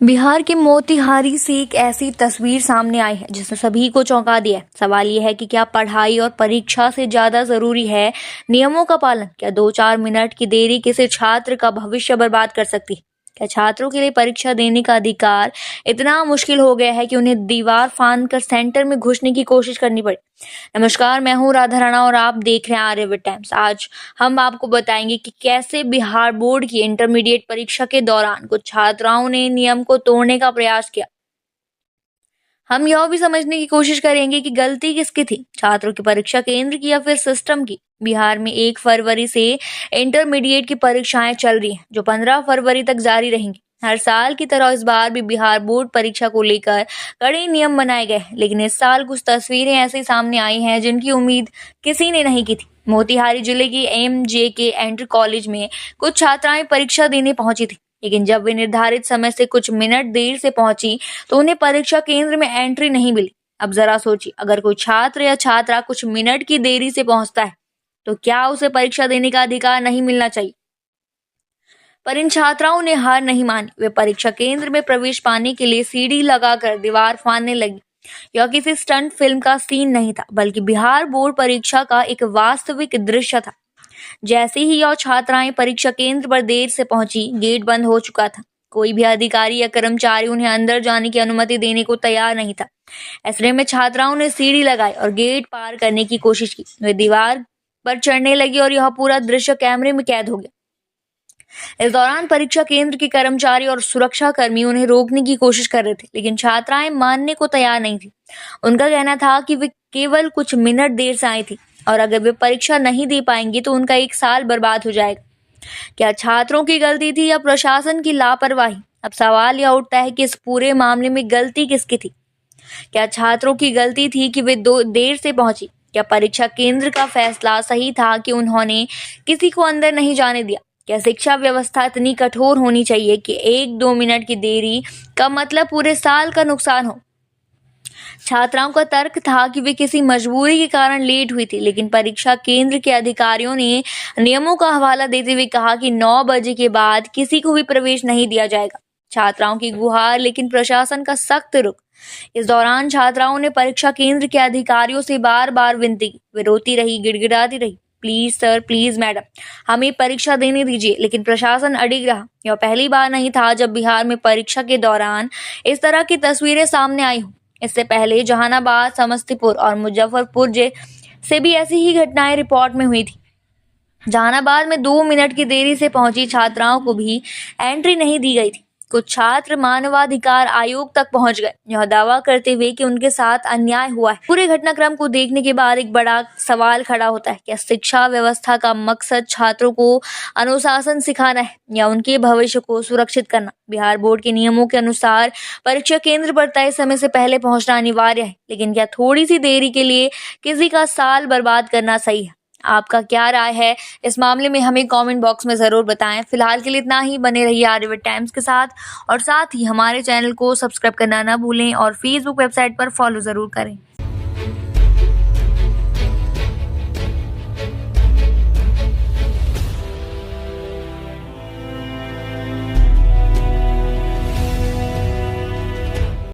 बिहार के मोतिहारी से एक ऐसी तस्वीर सामने आई है जिसने सभी को चौंका दिया है। सवाल ये है कि क्या पढ़ाई और परीक्षा से ज्यादा जरूरी है नियमों का पालन? क्या 2-4 मिनट की देरी किसी छात्र का भविष्य बर्बाद कर सकती है? क्या छात्रों के लिए परीक्षा देने का अधिकार इतना मुश्किल हो गया है कि उन्हें दीवार फांद कर सेंटर में घुसने की कोशिश करनी पड़े? नमस्कार, मैं हूँ राधा राणा और आप देख रहे हैं आर्यविद टाइम्स। आज हम आपको बताएंगे कि कैसे बिहार बोर्ड की इंटरमीडिएट परीक्षा के दौरान कुछ छात्राओं ने नियम को तोड़ने का प्रयास किया। हम यह भी समझने की कोशिश करेंगे कि गलती किसकी थी, छात्रों की, परीक्षा केंद्र की या फिर सिस्टम की। बिहार में 1 फरवरी से इंटरमीडिएट की परीक्षाएं चल रही हैं, जो 15 फरवरी तक जारी रहेंगी। हर साल की तरह इस बार भी बिहार बोर्ड परीक्षा को लेकर कड़े नियम बनाए गए हैं, लेकिन इस साल कुछ तस्वीरें ऐसी सामने आई हैं जिनकी उम्मीद किसी ने नहीं की थी। मोतिहारी जिले की MJK एंट्री कॉलेज में कुछ छात्राएं परीक्षा देने पहुंची थी, लेकिन जब वे निर्धारित समय से कुछ मिनट देर से पहुंची तो उन्हें परीक्षा केंद्र में एंट्री नहीं मिली। अब जरा सोचिए, अगर कोई छात्र या छात्रा कुछ मिनट की देरी से पहुंचता है तो क्या उसे परीक्षा देने का अधिकार नहीं मिलना चाहिए? पर इन छात्राओं ने हार नहीं मानी। वे परीक्षा केंद्र में प्रवेश पाने के लिए सीढ़ी लगाकर दीवार फांदने लगी। यह किसी स्टंट फिल्म का सीन नहीं था, बल्कि बिहार बोर्ड परीक्षा का एक वास्तविक दृश्य था। जैसे ही यह छात्राएं परीक्षा केंद्र पर देर से पहुंची, गेट बंद हो चुका था। कोई भी अधिकारी या कर्मचारी उन्हें अंदर जाने की अनुमति देने को तैयार नहीं था। ऐसे में छात्राओं ने सीढ़ी लगाई और गेट पार करने की कोशिश की। वे दीवार पर चढ़ने लगी और यह पूरा दृश्य कैमरे में कैद हो गया। इस दौरान परीक्षा केंद्र के कर्मचारी और सुरक्षा कर्मी उन्हें रोकने की कोशिश कर रहे थे, लेकिन छात्राएं मानने को तैयार नहीं थी। उनका कहना था कि वे केवल कुछ मिनट देर से आई थी और अगर वे परीक्षा नहीं दे पाएंगी तो उनका 1 साल बर्बाद हो जाएगा। क्या छात्रों की गलती थी या प्रशासन की लापरवाही? अब सवाल यह उठता है कि इस पूरे मामले में गलती किसकी थी? क्या छात्रों की गलती थी कि वे देर से पहुंची? क्या परीक्षा केंद्र का फैसला सही था कि उन्होंने किसी को अंदर नहीं जाने दिया? क्या शिक्षा व्यवस्था इतनी कठोर होनी चाहिए कि 1-2 मिनट की देरी का मतलब पूरे साल का नुकसान हो? छात्राओं का तर्क था कि वे किसी मजबूरी के कारण लेट हुई थी, लेकिन परीक्षा केंद्र के अधिकारियों ने नियमों का हवाला देते हुए कहा कि 9 बजे के बाद किसी को भी प्रवेश नहीं दिया जाएगा। छात्राओं की गुहार, लेकिन प्रशासन का सख्त रुख। इस दौरान छात्राओं ने परीक्षा केंद्र के अधिकारियों से बार बार विनती की। वे रोती रही, गिड़गिड़ाती रही, प्लीज सर, प्लीज मैडम, हमें परीक्षा देने दीजिए, लेकिन प्रशासन अड़िग रहा। यह पहली बार नहीं था जब बिहार में परीक्षा के दौरान इस तरह की तस्वीरें सामने आई हो। इससे पहले जहानाबाद, समस्तीपुर और मुजफ्फरपुर से भी ऐसी ही घटनाएं रिपोर्ट में हुई थी। जहानाबाद में 2 मिनट की देरी से पहुंची छात्राओं को भी एंट्री नहीं दी गई थी। कुछ छात्र मानवाधिकार आयोग तक पहुंच गए, यह दावा करते हुए कि उनके साथ अन्याय हुआ है। पूरे घटनाक्रम को देखने के बाद एक बड़ा सवाल खड़ा होता है, क्या शिक्षा व्यवस्था का मकसद छात्रों को अनुशासन सिखाना है या उनके भविष्य को सुरक्षित करना? बिहार बोर्ड के नियमों के अनुसार परीक्षा केंद्र पर तय समय से पहले पहुंचना अनिवार्य है, लेकिन क्या थोड़ी सी देरी के लिए किसी का साल बर्बाद करना सही है? आपका क्या राय है इस मामले में? हमें कमेंट बॉक्स में जरूर बताएं। फिलहाल के लिए इतना ही। बने रहिए आर्यविद टाइम्स के साथ और साथ ही हमारे चैनल को सब्सक्राइब करना ना भूलें और फेसबुक वेबसाइट पर फॉलो जरूर करें।